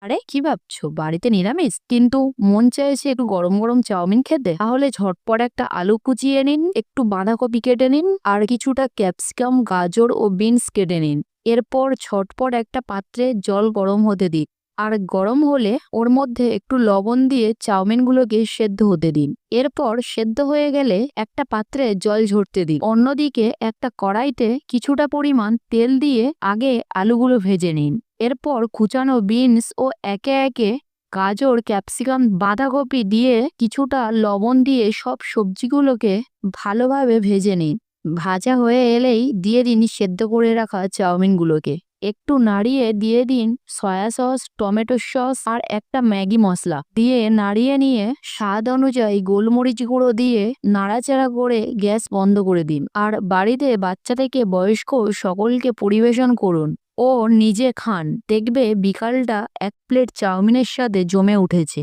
আরে কি ভাবছো, বাড়িতে নিরামিষ কিন্তু মন চাইছে একটু গরম গরম চাউমিন খেতে? তাহলে ঝটপট একটা আলু কুচিয়ে নিন, একটু বাঁধাকপি কেটে নিন, আর কিছুটা ক্যাপসিকাম, গাজর ও বিনস কেটে নিন। এরপর ঝটপট একটা পাত্রে জল গরম হতে দিন। আর গরম হলে ওর মধ্যে একটু লবণ দিয়ে চাউমিনগুলোকে সেদ্ধ হতে দিন। এরপর সেদ্ধ হয়ে গেলে একটা পাত্রে জল ঝরতে দিন। অন্যদিকে একটা কড়াইতে কিছুটা পরিমাণ তেল দিয়ে আগে আলুগুলো ভেজে নিন। এরপর কুচানো বিনস ও একে একে গাজর, ক্যাপসিকাম, বাঁধাকপি দিয়ে কিছুটা লবণ দিয়ে সব সবজিগুলোকে ভালোভাবে ভেজে নিন। ভাজা হয়ে এলেই দিয়ে দিন সেদ্ধ করে রাখা চাউমিনগুলোকে। একটু নাড়িয়ে দিয়ে দিন সয়া সস, টমেটো সস আর একটা ম্যাগি মশলা দিয়ে নাড়িয়ে নিয়ে স্বাদ অনুযায়ী গোলমরিচ গুঁড়ো দিয়ে নাড়াচাড়া করে গ্যাস বন্ধ করে দিন। আর বাড়িতে বাচ্চা থেকে বয়স্ক সকলকে পরিবেশন করুন ও নিজে খান, দেখবে বিকালটা এক প্লেট চাউমিনের সাথে জমে উঠেছে।